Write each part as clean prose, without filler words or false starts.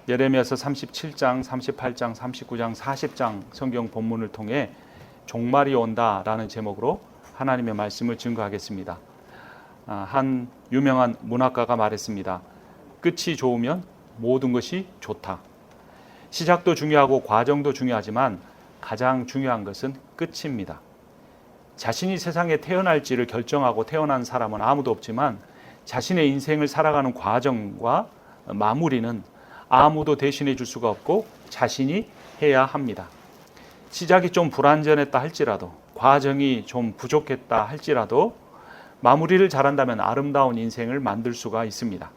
예레미야서 37장, 38장, 39장, 40장 성경 본문을 통해 종말이 온다라는 제목으로 하나님의 말씀을 증거하겠습니다. 한 유명한 문학가가 말했습니다. 끝이 좋으면 모든 것이 좋다. 시작도 중요하고 과정도 중요하지만 가장 중요한 것은 끝입니다. 자신이 세상에 태어날지를 결정하고 태어난 사람은 아무도 없지만 자신의 인생을 살아가는 과정과 마무리는 아무도 대신해 줄 수가 없고 자신이 해야 합니다. 시작이 좀 불완전했다 할지라도, 과정이 좀 부족했다 할지라도 마무리를 잘한다면 아름다운 인생을 만들 수가 있습니다.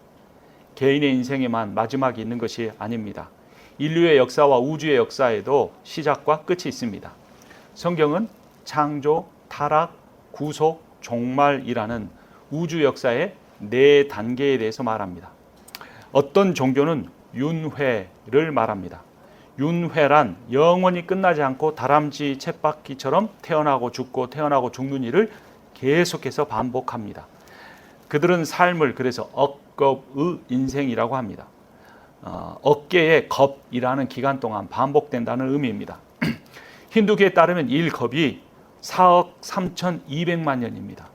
개인의 인생에만 마지막이 있는 것이 아닙니다. 인류의 역사와 우주의 역사에도 시작과 끝이 있습니다. 성경은 창조, 타락, 구속, 종말이라는 우주 역사의 4단계에 대해서 말합니다. 어떤 종교는 윤회를 말합니다. 윤회란 영원히 끝나지 않고 다람쥐 쳇바퀴처럼 태어나고 죽고 태어나고 죽는 일을 계속해서 반복합니다. 그들은 삶을 그래서 억겁의 인생이라고 합니다. 어깨의 겁이라는 기간 동안 반복된다는 의미입니다. 힌두교에 따르면 1겁이 4억 3,200만 년입니다.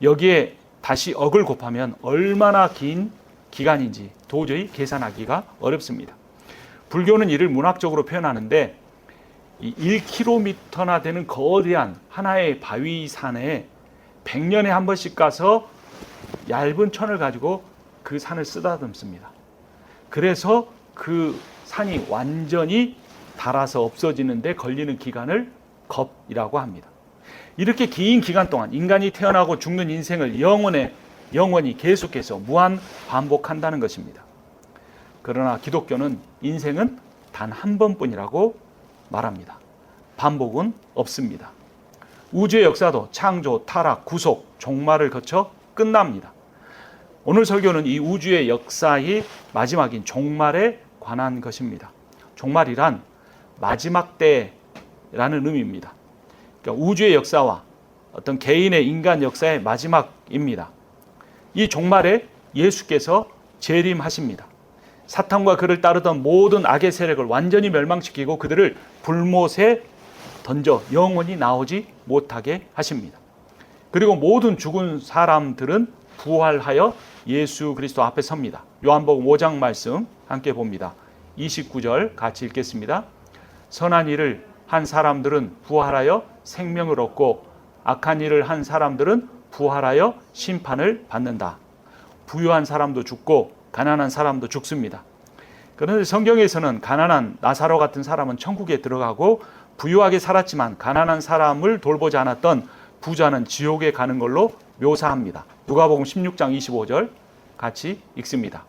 여기에 다시 억을 곱하면 얼마나 긴 기간인지 도저히 계산하기가 어렵습니다. 불교는 이를 문학적으로 표현하는데 1km나 되는 거대한 하나의 바위산에 100년에 한 번씩 가서 얇은 천을 가지고 그 산을 쓰다듬습니다. 그래서 그 산이 완전히 닳아서 없어지는데 걸리는 기간을 겁이라고 합니다. 이렇게 긴 기간 동안 인간이 태어나고 죽는 인생을 영원히 계속해서 무한 반복한다는 것입니다. 그러나 기독교는 인생은 단 한 번뿐이라고 말합니다. 반복은 없습니다. 우주의 역사도 창조, 타락, 구속, 종말을 거쳐 끝납니다. 오늘 설교는 이 우주의 역사의 마지막인 종말에 관한 것입니다. 종말이란 마지막 때라는 의미입니다. 그러니까 우주의 역사와 어떤 개인의 인간 역사의 마지막입니다. 이 종말에 예수께서 재림하십니다. 사탄과 그를 따르던 모든 악의 세력을 완전히 멸망시키고 그들을 불못에 던져 영원히 나오지 못하게 하십니다. 그리고 모든 죽은 사람들은 부활하여 예수 그리스도 앞에 섭니다. 요한복음 5장 말씀 함께 봅니다. 29절 같이 읽겠습니다. 선한 일을 한 사람들은 부활하여 생명을 얻고 악한 일을 한 사람들은 부활하여 심판을 받는다. 부유한 사람도 죽고 가난한 사람도 죽습니다. 그런데 성경에서는 가난한 나사로 같은 사람은 천국에 들어가고 부유하게 살았지만 가난한 사람을 돌보지 않았던 부자는 지옥에 가는 걸로 묘사합니다. 누가복음 16장 25절 같이 읽습니다.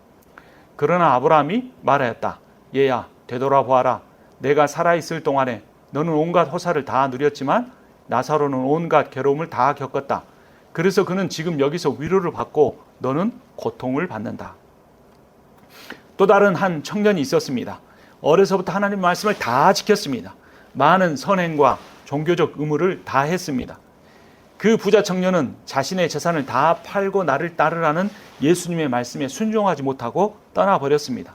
그러나 아브라함이 말하였다. 얘야 되돌아보아라. 내가 살아있을 동안에 너는 온갖 호사를 다 누렸지만 나사로는 온갖 괴로움을 다 겪었다. 그래서 그는 지금 여기서 위로를 받고 너는 고통을 받는다. 또 다른 한 청년이 있었습니다. 어려서부터 하나님의 말씀을 다 지켰습니다. 많은 선행과 종교적 의무를 다 했습니다. 그 부자 청년은 자신의 재산을 다 팔고 나를 따르라는 예수님의 말씀에 순종하지 못하고 떠나버렸습니다.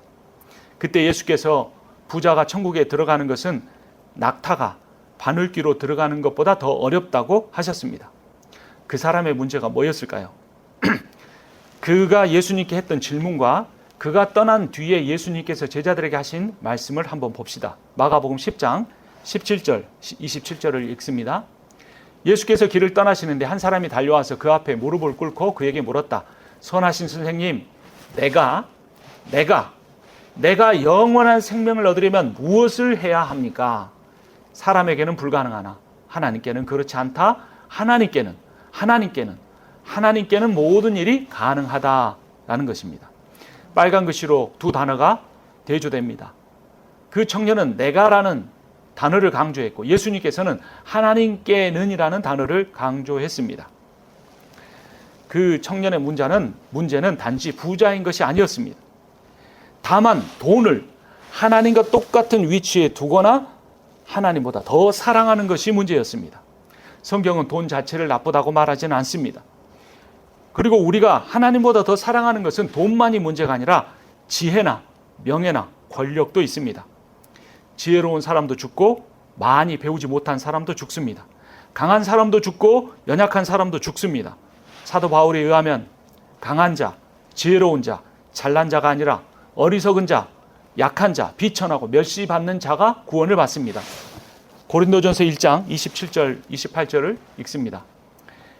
그때 예수께서 부자가 천국에 들어가는 것은 낙타가 바늘귀로 들어가는 것보다 더 어렵다고 하셨습니다. 그 사람의 문제가 뭐였을까요? 그가 예수님께 했던 질문과 그가 떠난 뒤에 예수님께서 제자들에게 하신 말씀을 한번 봅시다. 마가복음 10장 17절, 27절을 읽습니다. 예수께서 길을 떠나시는데 한 사람이 달려와서 그 앞에 무릎을 꿇고 그에게 물었다. 선하신 선생님, 내가 영원한 생명을 얻으려면 무엇을 해야 합니까? 사람에게는 불가능하나 하나님께는 그렇지 않다. 하나님께는 모든 일이 가능하다라는 것입니다. 빨간 글씨로 두 단어가 대조됩니다. 그 청년은 내가라는 단어를 강조했고 예수님께서는 하나님께는이라는 단어를 강조했습니다. 그 청년의 문제는 단지 부자인 것이 아니었습니다. 다만 돈을 하나님과 똑같은 위치에 두거나 하나님보다 더 사랑하는 것이 문제였습니다. 성경은 돈 자체를 나쁘다고 말하지는 않습니다. 그리고 우리가 하나님보다 더 사랑하는 것은 돈만이 문제가 아니라 지혜나 명예나 권력도 있습니다. 지혜로운 사람도 죽고 많이 배우지 못한 사람도 죽습니다. 강한 사람도 죽고 연약한 사람도 죽습니다. 사도 바울에 의하면 강한 자, 지혜로운 자, 잘난 자가 아니라 어리석은 자, 약한 자, 비천하고 멸시받는 자가 구원을 받습니다. 고린도전서 1장 27절, 28절을 읽습니다.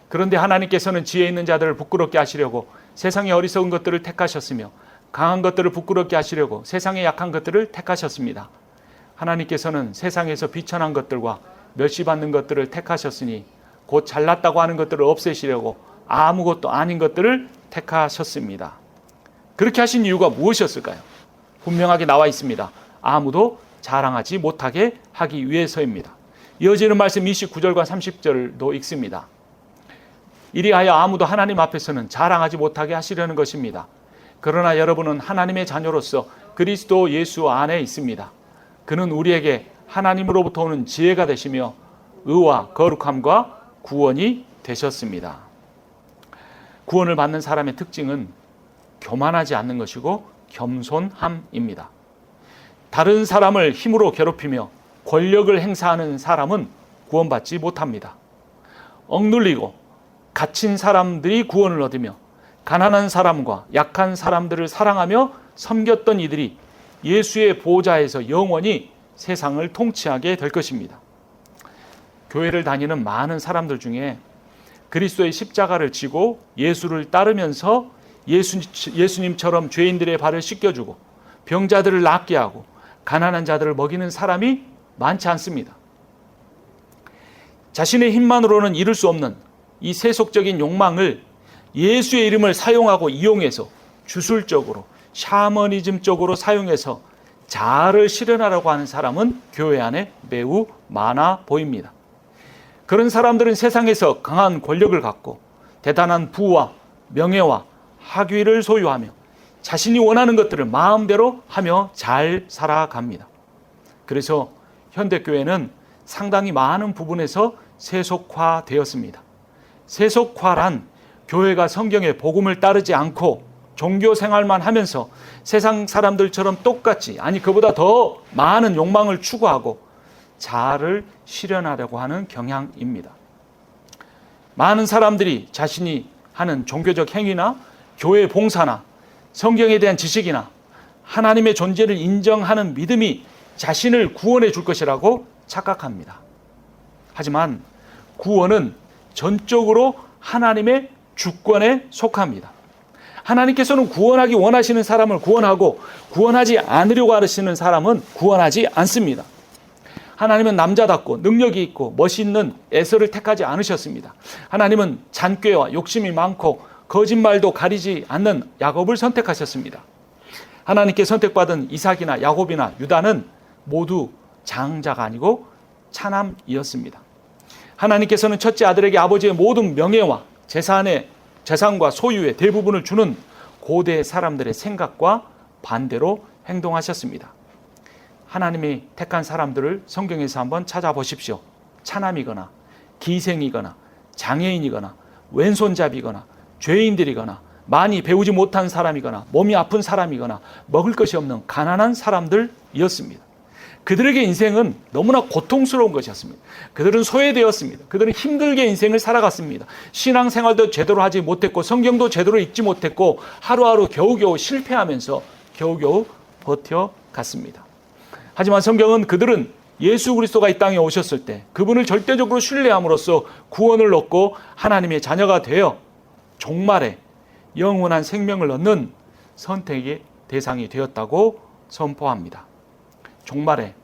그런데 하나님께서는 지혜 있는 자들을 부끄럽게 하시려고 세상의 어리석은 것들을 택하셨으며 강한 것들을 부끄럽게 하시려고 세상의 약한 것들을 택하셨습니다. 하나님께서는 세상에서 비천한 것들과 멸시받는 것들을 택하셨으니 곧 잘났다고 하는 것들을 없애시려고 아무것도 아닌 것들을 택하셨습니다. 그렇게 하신 이유가 무엇이었을까요? 분명하게 나와 있습니다. 아무도 자랑하지 못하게 하기 위해서입니다. 이어지는 말씀 29절과 30절도 읽습니다. 이리하여 아무도 하나님 앞에서는 자랑하지 못하게 하시려는 것입니다. 그러나 여러분은 하나님의 자녀로서 그리스도 예수 안에 있습니다. 그는 우리에게 하나님으로부터 오는 지혜가 되시며 의와 거룩함과 구원이 되셨습니다. 구원을 받는 사람의 특징은 교만하지 않는 것이고 겸손함입니다. 다른 사람을 힘으로 괴롭히며 권력을 행사하는 사람은 구원받지 못합니다. 억눌리고 갇힌 사람들이 구원을 얻으며 가난한 사람과 약한 사람들을 사랑하며 섬겼던 이들이 예수의 보좌에서 영원히 세상을 통치하게 될 것입니다. 교회를 다니는 많은 사람들 중에 그리스도의 십자가를 지고 예수를 따르면서 예수님처럼 죄인들의 발을 씻겨주고 병자들을 낫게 하고 가난한 자들을 먹이는 사람이 많지 않습니다. 자신의 힘만으로는 이룰 수 없는 이 세속적인 욕망을 예수의 이름을 사용하고 이용해서 주술적으로 샤머니즘적으로 사용해서 자아를 실현하려고 하는 사람은 교회 안에 매우 많아 보입니다. 그런 사람들은 세상에서 강한 권력을 갖고 대단한 부와 명예와 학위를 소유하며 자신이 원하는 것들을 마음대로 하며 잘 살아갑니다. 그래서 현대교회는 상당히 많은 부분에서 세속화되었습니다. 세속화란 교회가 성경의 복음을 따르지 않고 종교 생활만 하면서 세상 사람들처럼 똑같이, 아니 그보다 더 많은 욕망을 추구하고 자아를 실현하려고 하는 경향입니다. 많은 사람들이 자신이 하는 종교적 행위나 교회 봉사나 성경에 대한 지식이나 하나님의 존재를 인정하는 믿음이 자신을 구원해 줄 것이라고 착각합니다. 하지만 구원은 전적으로 하나님의 주권에 속합니다. 하나님께서는 구원하기 원하시는 사람을 구원하고 구원하지 않으려고 하시는 사람은 구원하지 않습니다. 하나님은 남자답고 능력이 있고 멋있는 에서를 택하지 않으셨습니다. 하나님은 잔꾀와 욕심이 많고 거짓말도 가리지 않는 야곱을 선택하셨습니다. 하나님께 선택받은 이삭이나 야곱이나 유다는 모두 장자가 아니고 차남이었습니다. 하나님께서는 첫째 아들에게 아버지의 모든 명예와 재산과 소유의 대부분을 주는 고대 사람들의 생각과 반대로 행동하셨습니다. 하나님이 택한 사람들을 성경에서 한번 찾아보십시오. 차남이거나 기생이거나 장애인이거나 왼손잡이거나 죄인들이거나 많이 배우지 못한 사람이거나 몸이 아픈 사람이거나 먹을 것이 없는 가난한 사람들이었습니다. 그들에게 인생은 너무나 고통스러운 것이었습니다. 그들은 소외되었습니다. 그들은 힘들게 인생을 살아갔습니다. 신앙생활도 제대로 하지 못했고 성경도 제대로 읽지 못했고 하루하루 겨우겨우 실패하면서 겨우겨우 버텨갔습니다. 하지만 성경은 그들은 예수 그리스도가 이 땅에 오셨을 때 그분을 절대적으로 신뢰함으로써 구원을 얻고 하나님의 자녀가 되어 종말에 영원한 생명을 얻는 선택의 대상이 되었다고 선포합니다. 종말에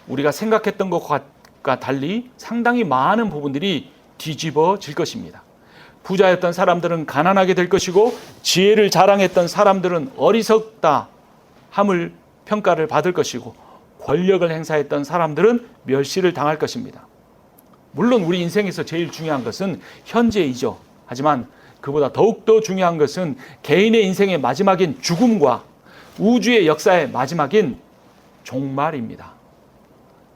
우리가 생각했던 것과 달리 상당히 많은 부분들이 뒤집어질 것입니다. 부자였던 사람들은 가난하게 될 것이고 지혜를 자랑했던 사람들은 어리석다 함을 평가를 받을 것이고 권력을 행사했던 사람들은 멸시를 당할 것입니다. 물론 우리 인생에서 제일 중요한 것은 현재이죠. 하지만 그보다 더욱더 중요한 것은 개인의 인생의 마지막인 죽음과 우주의 역사의 마지막인 종말입니다.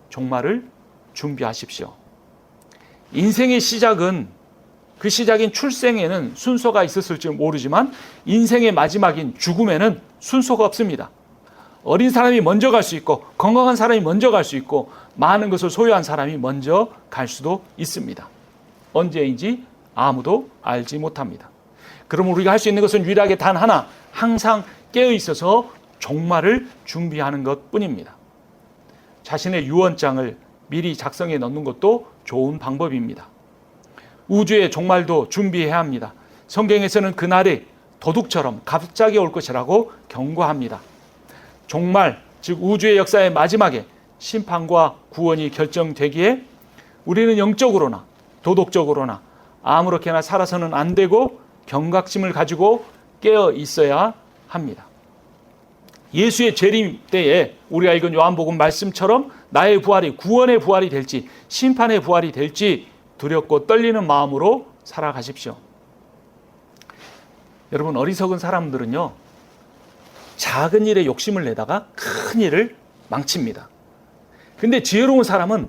종말을 준비하십시오. 인생의 시작은 그 시작인 출생에는 순서가 있었을지 모르지만 인생의 마지막인 죽음에는 순서가 없습니다. 어린 사람이 먼저 갈 수 있고 건강한 사람이 먼저 갈 수 있고 많은 것을 소유한 사람이 먼저 갈 수도 있습니다. 언제인지 아무도 알지 못합니다. 그럼 우리가 할 수 있는 것은 유일하게 단 하나, 항상 깨어 있어서 종말을 준비하는 것뿐입니다. 자신의 유언장을 미리 작성해 놓는 것도 좋은 방법입니다. 우주의 종말도 준비해야 합니다. 성경에서는 그날이 도둑처럼 갑자기 올 것이라고 경고합니다. 종말, 즉 우주의 역사의 마지막에 심판과 구원이 결정되기에 우리는 영적으로나 도덕적으로나 아무렇게나 살아서는 안 되고 경각심을 가지고 깨어 있어야 합니다. 예수의 재림 때에 우리가 읽은 요한복음 말씀처럼 나의 부활이 구원의 부활이 될지 심판의 부활이 될지 두렵고 떨리는 마음으로 살아가십시오. 여러분, 어리석은 사람들은요, 작은 일에 욕심을 내다가 큰 일을 망칩니다. 근데 지혜로운 사람은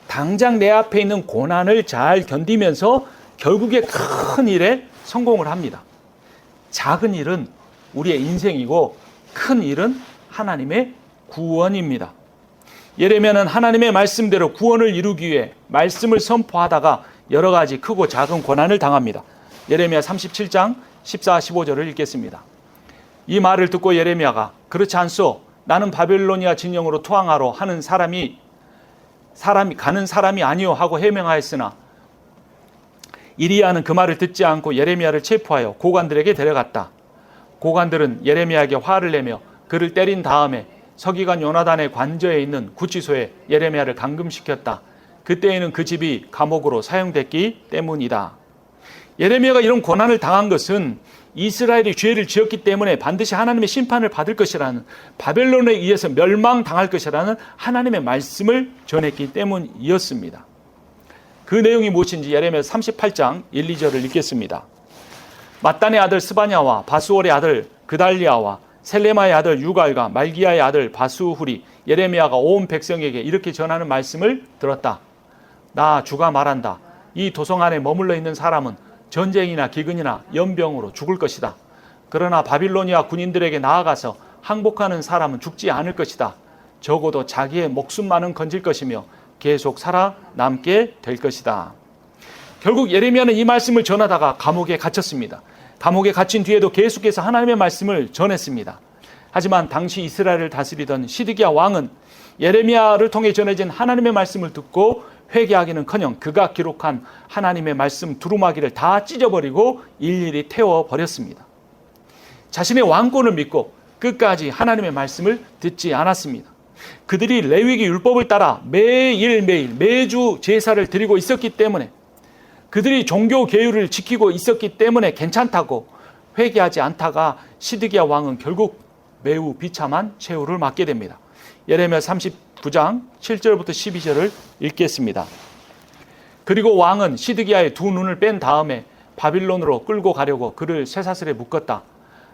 당장 내 앞에 있는 고난을 잘 견디면서 결국에 큰 일에 성공을 합니다. 작은 일은 우리의 인생이고 큰 일은 하나님의 구원입니다. 예레미야는 하나님의 말씀대로 구원을 이루기 위해 말씀을 선포하다가 여러 가지 크고 작은 고난을 당합니다. 예레미야 37장 14, 15절을 읽겠습니다. 이 말을 듣고 예레미야가 그렇지 않소. 나는 바벨로니아 진영으로 투항하러 하는 사람이 가는 사람이 아니요 하고 해명하였으나 이리야는 그 말을 듣지 않고 예레미야를 체포하여 고관들에게 데려갔다. 고관들은 예레미야에게 화를 내며 그를 때린 다음에 서기관 요나단의 관저에 있는 구치소에 예레미야를 감금시켰다. 그때에는 그 집이 감옥으로 사용됐기 때문이다. 예레미야가 이런 고난을 당한 것은 이스라엘이 죄를 지었기 때문에 반드시 하나님의 심판을 받을 것이라는, 바벨론에 의해서 멸망당할 것이라는 하나님의 말씀을 전했기 때문이었습니다. 그 내용이 무엇인지 예레미야 38장 1, 2절을 읽겠습니다. mat단의 아들 스바냐와 바수올의 아들 그달리아와 셀레마의 아들 유갈과 말기야의 아들 바수훌이 예레미야가 온 백성에게 이렇게 전하는 말씀을 들었다. 나 주가 말한다. 이 도성 안에 머물러 있는 사람은 전쟁이나 기근이나 연병으로 죽을 것이다. 그러나 바빌로니아 군인들에게 나아가서 항복하는 사람은 죽지 않을 것이다. 적어도 자기의 목숨만은 건질 것이며 계속 살아남게 될 것이다. 결국 예레미야는 이 말씀을 전하다가 감옥에 갇혔습니다. 감옥에 갇힌 뒤에도 계속해서 하나님의 말씀을 전했습니다. 하지만 당시 이스라엘을 다스리던 시드기야 왕은 예레미야를 통해 전해진 하나님의 말씀을 듣고 회개하기는커녕 그가 기록한 하나님의 말씀 두루마기를 다 찢어버리고 일일이 태워버렸습니다. 자신의 왕권을 믿고 끝까지 하나님의 말씀을 듣지 않았습니다. 그들이 레위기 율법을 따라 매일매일 매주 제사를 드리고 있었기 때문에, 그들이 종교 계율을 지키고 있었기 때문에 괜찮다고 회개하지 않다가 시드기야 왕은 결국 매우 비참한 최후를 맞게 됩니다. 예레미야 39장 7절부터 12절을 읽겠습니다. 그리고 왕은 시드기야의 두 눈을 뺀 다음에 바빌론으로 끌고 가려고 그를 쇠사슬에 묶었다.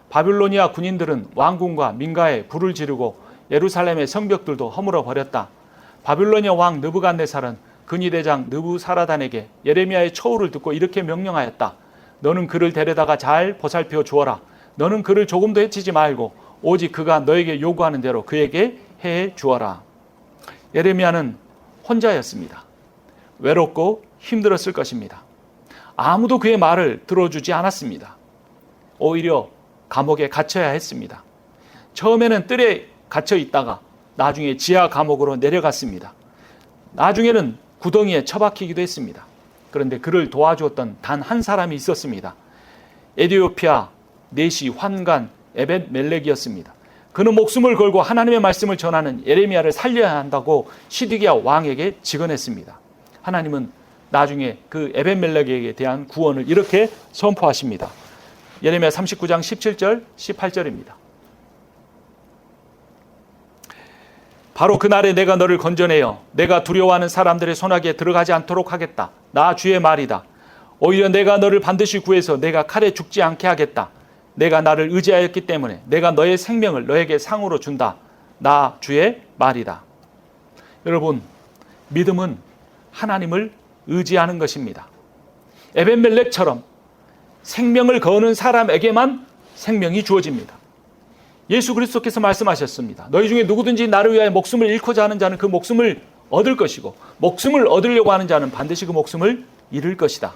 바빌로니아 군인들은 왕궁과 민가에 불을 지르고 예루살렘의 성벽들도 허물어 버렸다. 바빌로니아 왕 느부갓네살은 근위대장 느부사라단에게 예레미야의 처우를 듣고 이렇게 명령하였다. 너는 그를 데려다가 잘 보살펴 주어라. 너는 그를 조금도 해치지 말고 오직 그가 너에게 요구하는 대로 그에게 해 주어라. 예레미야는 혼자였습니다. 외롭고 힘들었을 것입니다. 아무도 그의 말을 들어주지 않았습니다. 오히려 감옥에 갇혀야 했습니다. 처음에는 뜰에 갇혀 있다가 나중에 지하 감옥으로 내려갔습니다. 나중에는 구덩이에 처박히기도 했습니다. 그런데 그를 도와주었던 단 한 사람이 있었습니다. 에디오피아 내시 환관 에벳 멜렉이었습니다. 그는 목숨을 걸고 하나님의 말씀을 전하는 예레미야를 살려야 한다고 시드기야 왕에게 직언했습니다. 하나님은 나중에 그 에벳 멜렉에게 대한 구원을 이렇게 선포하십니다. 예레미야 39장 17절 18절입니다. 바로 그날에 내가 너를 건져내어 내가 두려워하는 사람들의 손아귀에 들어가지 않도록 하겠다. 나 주의 말이다. 오히려 내가 너를 반드시 구해서 내가 칼에 죽지 않게 하겠다. 내가 나를 의지하였기 때문에 내가 너의 생명을 너에게 상으로 준다. 나 주의 말이다. 여러분, 믿음은 하나님을 의지하는 것입니다. 에벤멜렉처럼 생명을 거는 사람에게만 생명이 주어집니다. 예수 그리스도께서 말씀하셨습니다. 너희 중에 누구든지 나를 위하여 목숨을 잃고자 하는 자는 그 목숨을 얻을 것이고 목숨을 얻으려고 하는 자는 반드시 그 목숨을 잃을 것이다.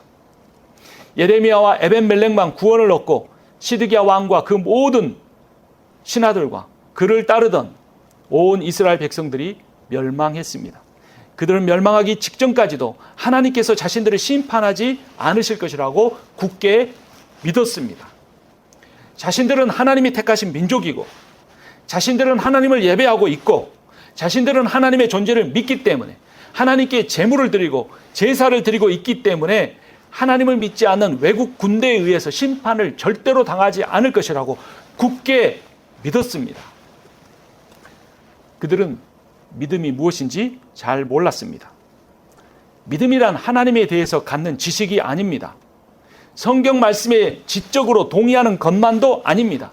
예레미야와 에벤멜렉만 구원을 얻고 시드기야 왕과 그 모든 신하들과 그를 따르던 온 이스라엘 백성들이 멸망했습니다. 그들은 멸망하기 직전까지도 하나님께서 자신들을 심판하지 않으실 것이라고 굳게 믿었습니다. 자신들은 하나님이 택하신 민족이고 자신들은 하나님을 예배하고 있고 자신들은 하나님의 존재를 믿기 때문에 하나님께 제물을 드리고 제사를 드리고 있기 때문에 하나님을 믿지 않는 외국 군대에 의해서 심판을 절대로 당하지 않을 것이라고 굳게 믿었습니다. 그들은 믿음이 무엇인지 잘 몰랐습니다. 믿음이란 하나님에 대해서 갖는 지식이 아닙니다. 성경 말씀에 지적으로 동의하는 것만도 아닙니다.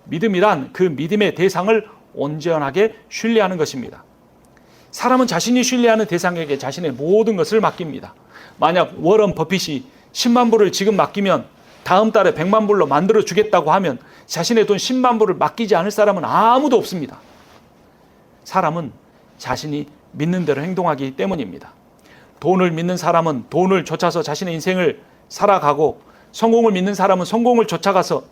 믿음이란 그 믿음의 대상을 온전하게 신뢰하는 것입니다. 사람은 자신이 신뢰하는 대상에게 자신의 모든 것을 맡깁니다. 만약 워런 버핏이 10만 불을 지금 맡기면 다음 달에 100만 불로 만들어 주겠다고 하면 자신의 돈 10만 불을 맡기지 않을 사람은 아무도 없습니다. 사람은 자신이 믿는 대로 행동하기 때문입니다. 돈을 믿는 사람은 돈을 쫓아서 자신의 인생을 살아가고 성공을 믿는 사람은 성공을 쫓아가서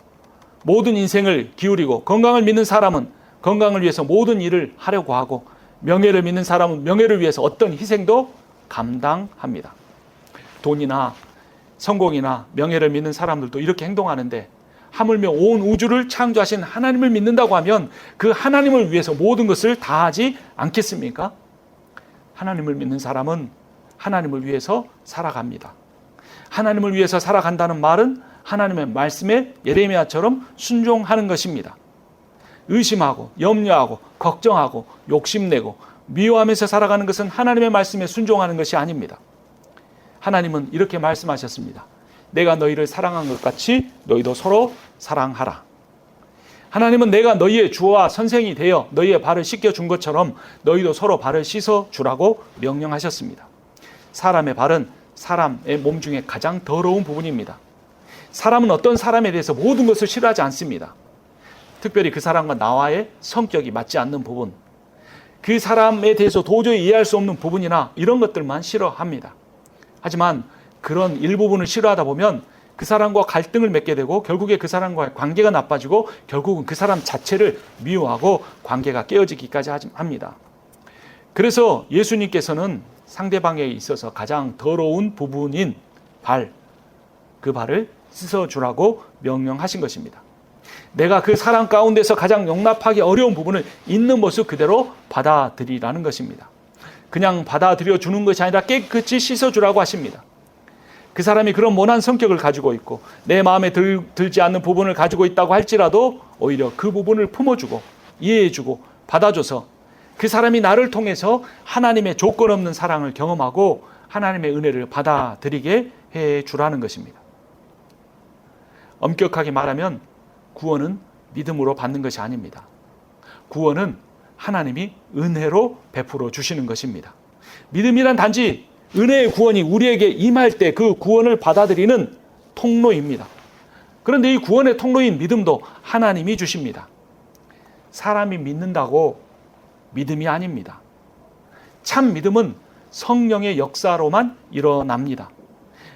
모든 인생을 기울이고 건강을 믿는 사람은 건강을 위해서 모든 일을 하려고 하고 명예를 믿는 사람은 명예를 위해서 어떤 희생도 감당합니다. 돈이나 성공이나 명예를 믿는 사람들도 이렇게 행동하는데 하물며 온 우주를 창조하신 하나님을 믿는다고 하면 그 하나님을 위해서 모든 것을 다하지 않겠습니까? 하나님을 믿는 사람은 하나님을 위해서 살아갑니다. 하나님을 위해서 살아간다는 말은 하나님의 말씀에 예레미야처럼 순종하는 것입니다. 의심하고 염려하고 걱정하고 욕심내고 미워하면서 살아가는 것은 하나님의 말씀에 순종하는 것이 아닙니다. 하나님은 이렇게 말씀하셨습니다. 내가 너희를 사랑한 것 같이 너희도 서로 사랑하라. 하나님은 내가 너희의 주와 선생이 되어 너희의 발을 씻겨준 것처럼 너희도 서로 발을 씻어주라고 명령하셨습니다. 사람의 발은 사람의 몸 중에 가장 더러운 부분입니다. 사람은 어떤 사람에 대해서 모든 것을 싫어하지 않습니다. 특별히 그 사람과 나와의 성격이 맞지 않는 부분, 그 사람에 대해서 도저히 이해할 수 없는 부분이나 이런 것들만 싫어합니다. 하지만 그런 일부분을 싫어하다 보면 그 사람과 갈등을 맺게 되고 결국에 그 사람과의 관계가 나빠지고 결국은 그 사람 자체를 미워하고 관계가 깨어지기까지 합니다. 그래서 예수님께서는 상대방에 있어서 가장 더러운 부분인 발, 그 발을 씻어주라고 명령하신 것입니다. 내가 그 사람 가운데서 가장 용납하기 어려운 부분을 있는 모습 그대로 받아들이라는 것입니다. 그냥 받아들여 주는 것이 아니라 깨끗이 씻어주라고 하십니다. 그 사람이 그런 모난 성격을 가지고 있고 내 마음에 들지 않는 부분을 가지고 있다고 할지라도 오히려 그 부분을 품어주고 이해해주고 받아줘서 그 사람이 나를 통해서 하나님의 조건 없는 사랑을 경험하고 하나님의 은혜를 받아들이게 해주라는 것입니다. 엄격하게 말하면 구원은 믿음으로 받는 것이 아닙니다. 구원은 하나님이 은혜로 베풀어 주시는 것입니다. 믿음이란 단지 은혜의 구원이 우리에게 임할 때 그 구원을 받아들이는 통로입니다. 그런데 이 구원의 통로인 믿음도 하나님이 주십니다. 사람이 믿는다고 믿음이 아닙니다. 참 믿음은 성령의 역사로만 일어납니다.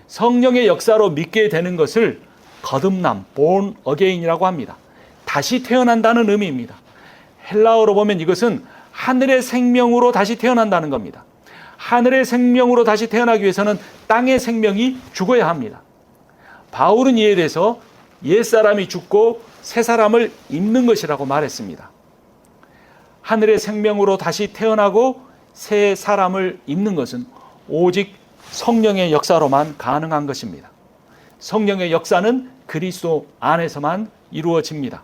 성령의 역사로 믿게 되는 것을 거듭남, born again이라고 합니다. 다시 태어난다는 의미입니다. 헬라어로 보면 이것은 하늘의 생명으로 다시 태어난다는 겁니다. 하늘의 생명으로 다시 태어나기 위해서는 땅의 생명이 죽어야 합니다. 바울은 이에 대해서 옛사람이 죽고 새 사람을 입는 것이라고 말했습니다. 하늘의 생명으로 다시 태어나고 새 사람을 입는 것은 오직 성령의 역사로만 가능한 것입니다. 성령의 역사는 그리스도 안에서만 이루어집니다.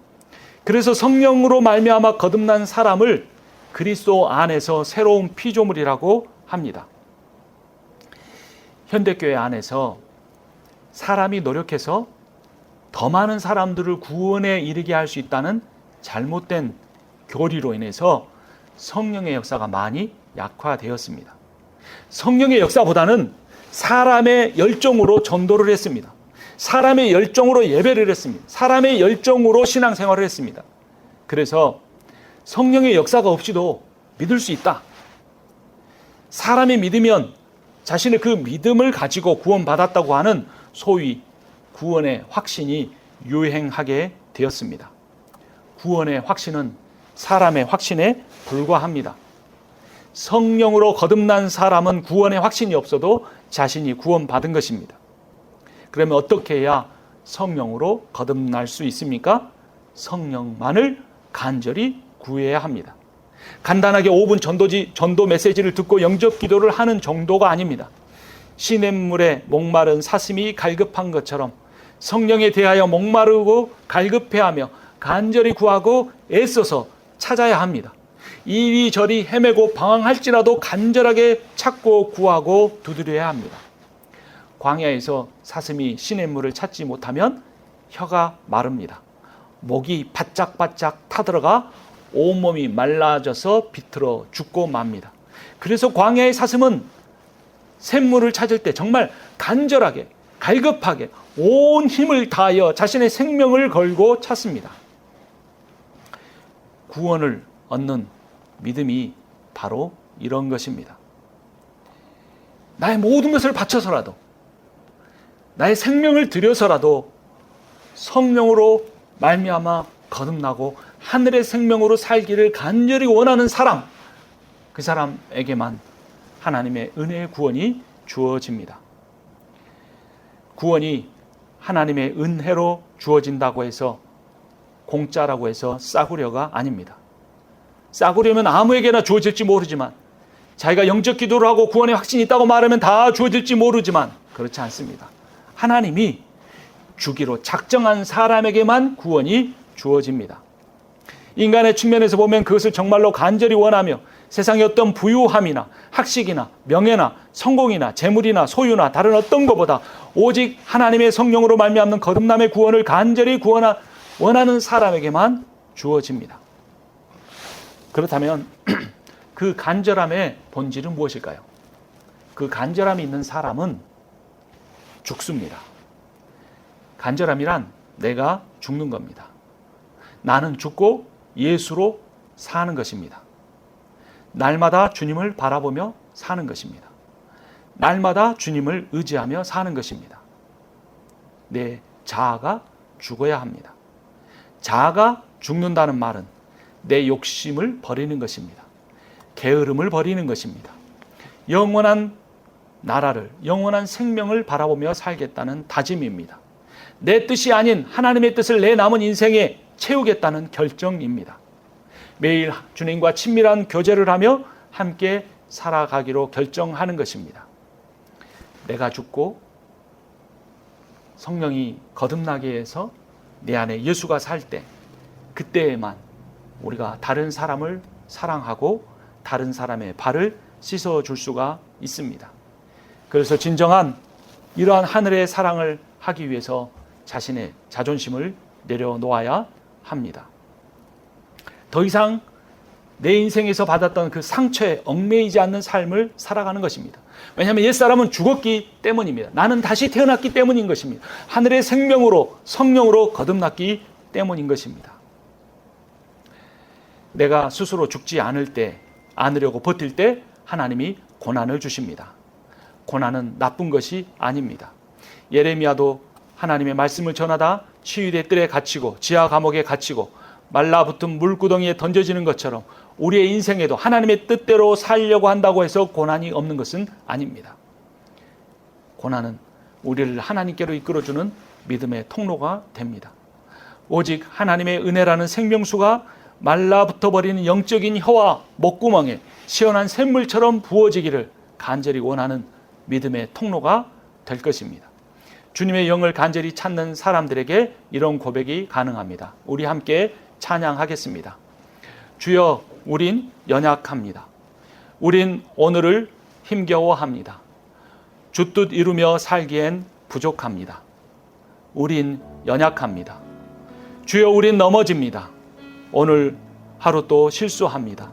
그래서 성령으로 말미암아 거듭난 사람을 그리스도 안에서 새로운 피조물이라고 합니다. 현대교회 안에서 사람이 노력해서 더 많은 사람들을 구원에 이르게 할 수 있다는 잘못된 교리로 인해서 성령의 역사가 많이 약화되었습니다. 성령의 역사보다는 사람의 열정으로 전도를 했습니다. 사람의 열정으로 예배를 했습니다. 사람의 열정으로 신앙생활을 했습니다. 그래서 성령의 역사가 없이도 믿을 수 있다. 사람이 믿으면 자신의 그 믿음을 가지고 구원받았다고 하는 소위 구원의 확신이 유행하게 되었습니다. 구원의 확신은 사람의 확신에 불과합니다. 성령으로 거듭난 사람은 구원의 확신이 없어도 자신이 구원받은 것입니다. 그러면 어떻게 해야 성령으로 거듭날 수 있습니까? 성령만을 간절히 구해야 합니다. 간단하게 5분 전도 메시지를 듣고 영접 기도를 하는 정도가 아닙니다. 시냇물에 목마른 사슴이 갈급한 것처럼 성령에 대하여 목마르고 갈급해하며 간절히 구하고 애써서 찾아야 합니다. 이리저리 헤매고 방황할지라도 간절하게 찾고 구하고 두드려야 합니다. 광야에서 사슴이 시냇물을 찾지 못하면 혀가 마릅니다. 목이 바짝바짝 타들어가 온몸이 말라져서 비틀어 죽고 맙니다. 그래서 광야의 사슴은 샘물을 찾을 때 정말 간절하게 갈급하게 온 힘을 다하여 자신의 생명을 걸고 찾습니다. 구원을 얻는 믿음이 바로 이런 것입니다. 나의 모든 것을 바쳐서라도 나의 생명을 들여서라도 성령으로 말미암아 거듭나고 하늘의 생명으로 살기를 간절히 원하는 사람, 그 사람에게만 하나님의 은혜의 구원이 주어집니다. 구원이 하나님의 은혜로 주어진다고 해서 공짜라고 해서 싸구려가 아닙니다. 싸구려면 아무에게나 주어질지 모르지만, 자기가 영적 기도를 하고 구원의 확신이 있다고 말하면 다 주어질지 모르지만 그렇지 않습니다. 하나님이 주기로 작정한 사람에게만 구원이 주어집니다. 인간의 측면에서 보면 그것을 정말로 간절히 원하며 세상의 어떤 부유함이나 학식이나 명예나 성공이나 재물이나 소유나 다른 어떤 것보다 오직 하나님의 성령으로 말미암는 거듭남의 구원을 간절히 원하는 사람에게만 주어집니다. 그렇다면 그 간절함의 본질은 무엇일까요? 그 간절함이 있는 사람은 죽습니다. 간절함이란 내가 죽는 겁니다. 나는 죽고 예수로 사는 것입니다. 날마다 주님을 바라보며 사는 것입니다. 날마다 주님을 의지하며 사는 것입니다. 내 자아가 죽어야 합니다. 자아가 죽는다는 말은 내 욕심을 버리는 것입니다. 게으름을 버리는 것입니다. 영원한 나라를, 영원한 생명을 바라보며 살겠다는 다짐입니다. 내 뜻이 아닌 하나님의 뜻을 내 남은 인생에 채우겠다는 결정입니다. 매일 주님과 친밀한 교제를 하며 함께 살아가기로 결정하는 것입니다. 내가 죽고 성령이 거듭나게 해서 내 안에 예수가 살 때, 그때에만 우리가 다른 사람을 사랑하고 다른 사람의 발을 씻어줄 수가 있습니다. 그래서 진정한 이러한 하늘의 사랑을 하기 위해서 자신의 자존심을 내려놓아야 합니다. 더 이상 내 인생에서 받았던 그 상처에 얽매이지 않는 삶을 살아가는 것입니다. 왜냐하면 옛사람은 죽었기 때문입니다. 나는 다시 태어났기 때문인 것입니다. 하늘의 생명으로, 성령으로 거듭났기 때문인 것입니다. 내가 스스로 죽지 않으려고 버틸 때 하나님이 고난을 주십니다. 고난은 나쁜 것이 아닙니다. 예레미야도 하나님의 말씀을 전하다 치유대 뜰에 갇히고 지하 감옥에 갇히고 말라붙은 물구덩이에 던져지는 것처럼 우리의 인생에도 하나님의 뜻대로 살려고 한다고 해서 고난이 없는 것은 아닙니다. 고난은 우리를 하나님께로 이끌어주는 믿음의 통로가 됩니다. 오직 하나님의 은혜라는 생명수가 말라붙어버리는 영적인 혀와 목구멍에 시원한 샘물처럼 부어지기를 간절히 원하는 믿음의 통로가 될 것입니다. 주님의 영을 간절히 찾는 사람들에게 이런 고백이 가능합니다. 우리 함께 찬양하겠습니다. 주여, 우린 연약합니다. 우린 오늘을 힘겨워합니다. 주 뜻 이루며 살기엔 부족합니다. 우린 연약합니다. 주여, 우린 넘어집니다. 오늘 하루 또 실수합니다.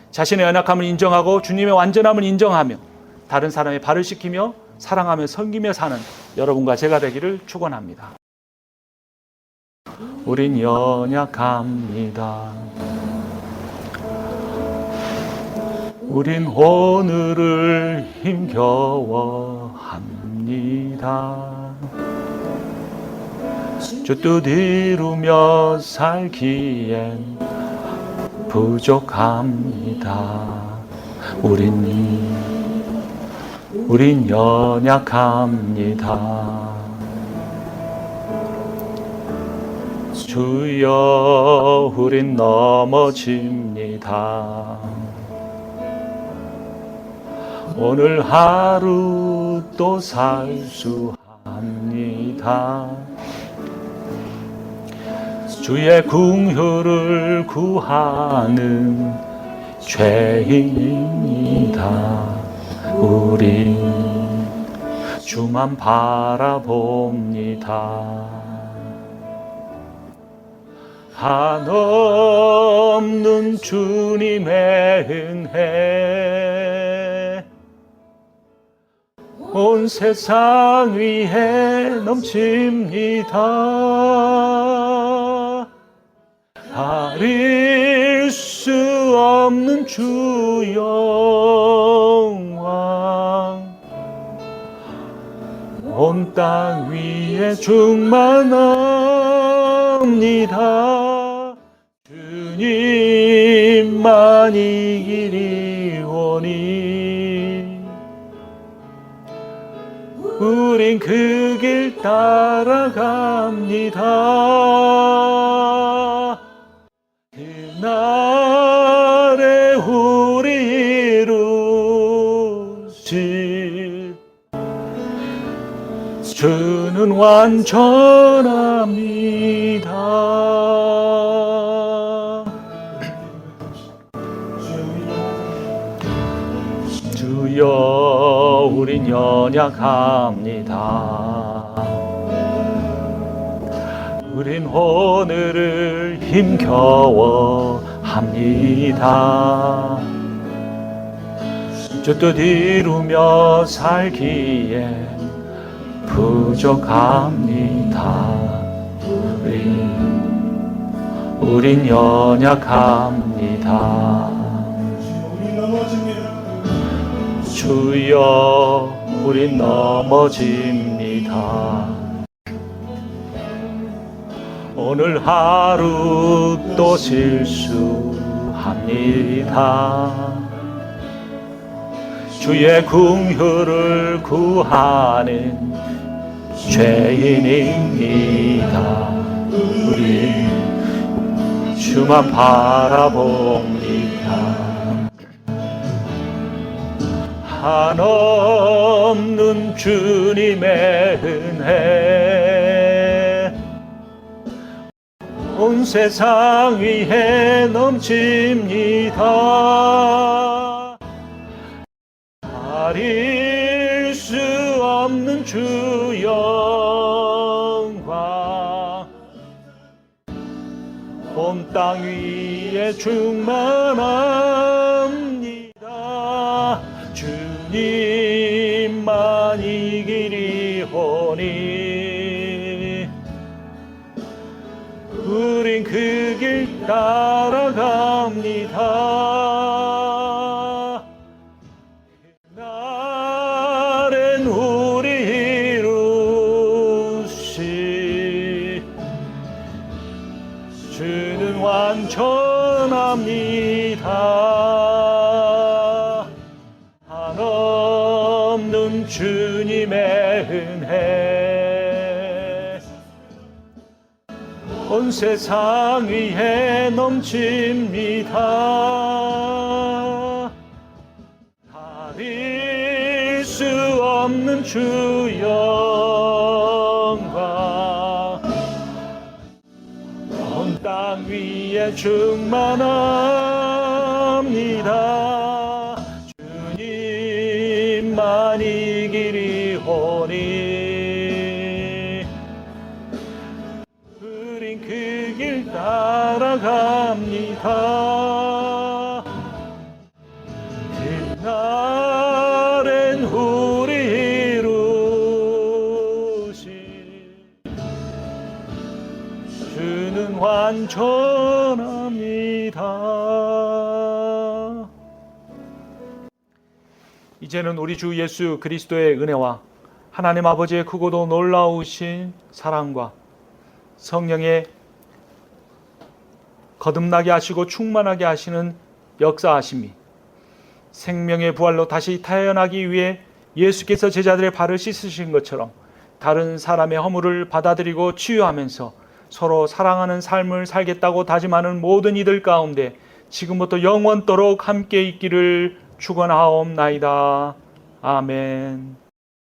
자신의 연약함을 인정하고 주님의 완전함을 인정하며 다른 사람의 발을 씻기며 사랑하며 섬기며 사는 여러분과 제가 되기를 축원합니다. 우린 연약합니다. 우린 오늘을 힘겨워합니다. 주 뜻 이루며 살기엔 부족합니다. 우린 연약합니다. 주여, 우린 넘어집니다. 오늘 하루 또 살수합니다. 주의 긍휼을 구하는 죄인입니다. 우린 주만 바라봅니다. 한없는 주님의 은혜 온 세상 위에 넘칩니다. 가릴 수 없는 주 영광 온 땅 위에 충만합니다. 주님만 이기리오니 우린 그 길 따라갑니다. 그날에 우리 이루실 주는 완전합니다. 주여, 우린 연약합니다. 우린 오늘을 힘겨워합니다. 주 뜻 이루며 살기에 부족합니다. 우린 연약합니다. 주여, 우린 넘어집니다. 오늘 하루 또 실수합니다. 주의 긍휼을 구하는 죄인입니다. 우리 주만 바라봅니다. 한없는 주님의 은혜 온 세상 위에 넘칩니다. 가릴 수 없는 주 영광 온 땅 위에 충만합니다. 주님만 이기리오니 우린 그 길 따라갑니다. 그날엔 우리 이루시 주는 완전합니다. 한없는 주님의 은혜 온 세상 위에 넘칩니다. 가릴 수 없는 주 영광 온 땅 위에 충만합니다. 주님만 이기리오니 그 길 따라갑니다. 그날엔 우리 이루실 주는 난 전합니다. 이제는 우리 주 예수 그리스도의 은혜와 하나님 아버지의 크고도 놀라우신 사랑과 성령의 거듭나게 하시고 충만하게 하시는 역사하심이, 생명의 부활로 다시 태어나기 위해 예수께서 제자들의 발을 씻으신 것처럼 다른 사람의 허물을 받아들이고 치유하면서 서로 사랑하는 삶을 살겠다고 다짐하는 모든 이들 가운데 지금부터 영원토록 함께 있기를 축원하옵나이다. 아멘.